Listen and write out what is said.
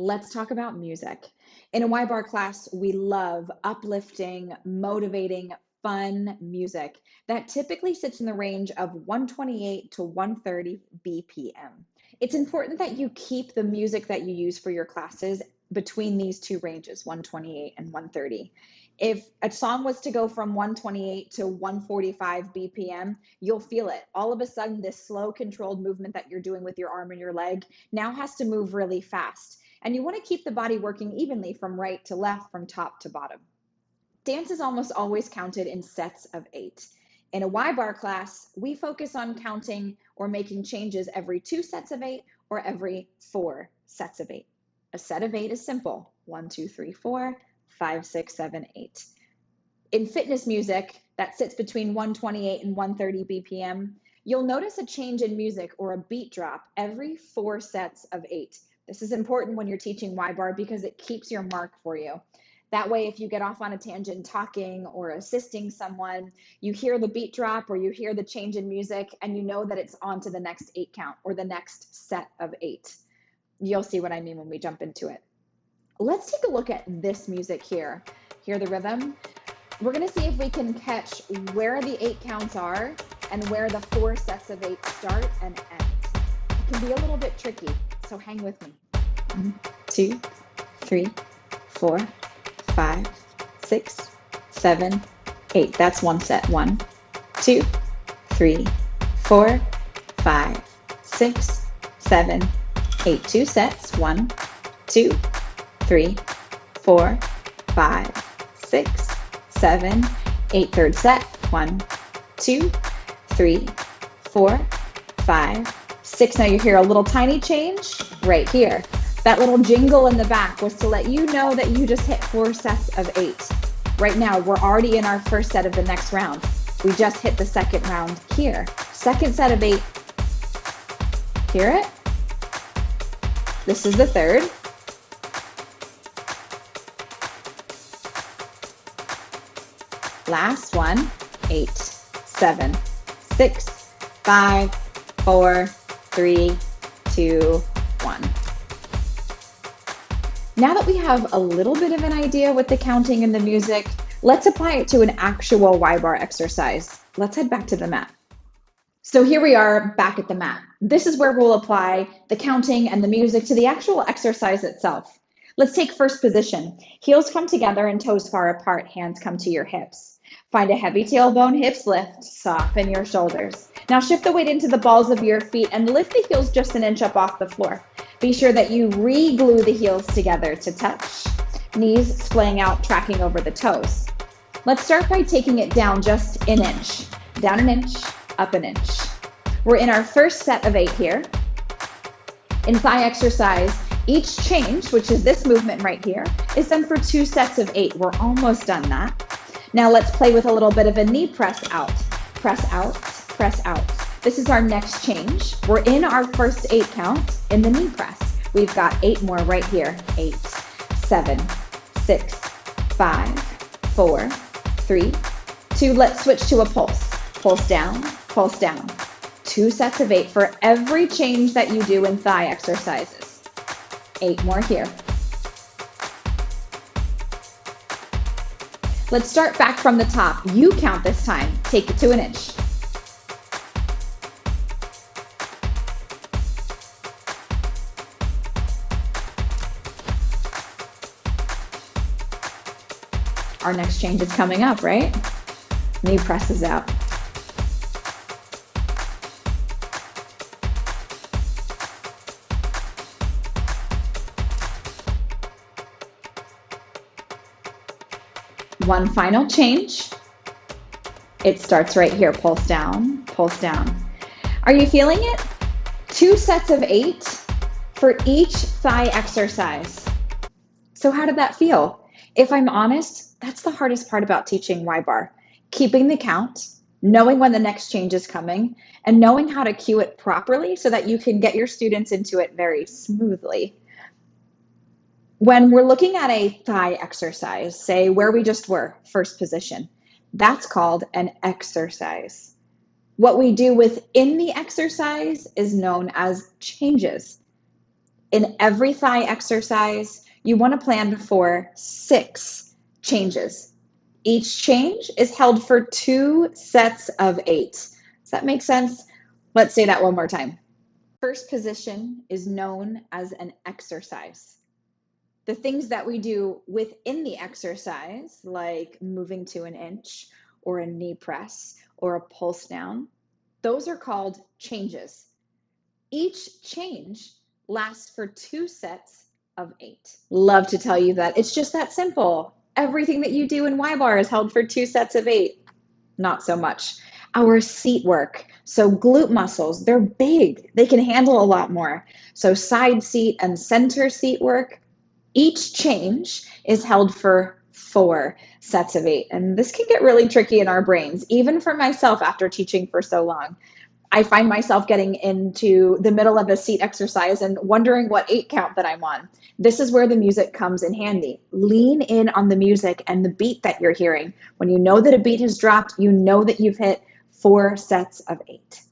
Let's talk about music. In a YBarre class, we love uplifting, motivating, fun music that typically sits in the range of 128 to 130 BPM. It's important that you keep the music that you use for your classes between these two ranges, 128 and 130. If a song was to go from 128 to 145 BPM, you'll feel it. All of a sudden, this slow, controlled movement that you're doing with your arm and your leg now has to move really fast. And you want to keep the body working evenly from right to left, from top to bottom. Dance is almost always counted in sets of 8. In a YBarre class, we focus on counting or making changes every 2 sets of 8 or every 4 sets of 8. A set of 8 is simple: 1, 2, 3, 4, 5, 6, 7, 8. In fitness music that sits between 128 and 130 BPM, you'll notice a change in music or a beat drop every 4 sets of 8. This is important when you're teaching YBarre because it keeps your mark for you. That way, if you get off on a tangent talking or assisting someone, you hear the beat drop or you hear the change in music and you know that it's on to the next 8 count or the next set of 8. You'll see what I mean when we jump into it. Let's take a look at this music here. Hear the rhythm? We're going to see if we can catch where the 8 counts are and where the 4 sets of 8 start and end. It can be a little bit tricky, so hang with me. 1, 2, 3, 4, 5, 6, 7, 8. That's one set. 1, 2, 3, 4, 5, 6, 7, 8. 2 sets. 1, 2, 3, 4, 5, 6, 7, 8. Third set. 1, 2, 3, 4, 5, 6. Now you hear a little tiny change right here. That little jingle in the back was to let you know that you just hit 4 sets of 8. Right now, we're already in our first set of the next round. We just hit the second round here. Second set of 8. Hear it? This is the third. Last one. 8, 7, 6, 5, 4, 3, 2, 1. Now that we have a little bit of an idea with the counting and the music, let's apply it to an actual YBarre exercise. Let's head back to the mat. So here we are back at the mat. This is where we'll apply the counting and the music to the actual exercise itself. Let's take first position. Heels come together and toes far apart, hands come to your hips. Find a heavy tailbone, hips lift, soften your shoulders. Now shift the weight into the balls of your feet and lift the heels just an inch up off the floor. Be sure that you re-glue the heels together to touch. Knees splaying out, tracking over the toes. Let's start by taking it down just an inch. Down an inch, up an inch. We're in our first set of 8 here. In thigh exercise, each change, which is this movement right here, is done for 2 sets of 8. We're almost done that. Now let's play with a little bit of a knee press out. Press out, press out. This is our next change. We're in our first 8 count in the knee press. We've got 8 more right here. 8, 7, 6, 5, 4, 3, 2. Let's switch to a pulse. Pulse down, pulse down. 2 sets of 8 for every change that you do in thigh exercises. 8 more here. Let's start back from the top. You count this time. Take it to an inch. Our next change is coming up, right? Knee presses out. One final change. It starts right here. Pulse down, pulse down. Are you feeling it? 2 sets of 8 for each thigh exercise. So how did that feel? If I'm honest, that's the hardest part about teaching YBarre. Keeping the count, knowing when the next change is coming, and knowing how to cue it properly so that you can get your students into it very smoothly. When we're looking at a thigh exercise, say where we just were, first position, that's called an exercise. What we do within the exercise is known as changes. In every thigh exercise, you want to plan for 6 changes. Each change is held for 2 sets of 8. Does that make sense? Let's say that one more time. First position is known as an exercise. The things that we do within the exercise, like moving to an inch or a knee press or a pulse down, those are called changes. Each change lasts for 2 sets of 8. Love to tell you that it's just that simple. Everything that you do in YBarre is held for 2 sets of 8. Not so much. Our seat work. So glute muscles, they're big. They can handle a lot more. So side seat and center seat work, each change is held for 4 sets of 8. And this can get really tricky in our brains, even for myself after teaching for so long. I find myself getting into the middle of a seat exercise and wondering what 8 count that I'm on. This is where the music comes in handy. Lean in on the music and the beat that you're hearing. When you know that a beat has dropped, you know that you've hit 4 sets of 8.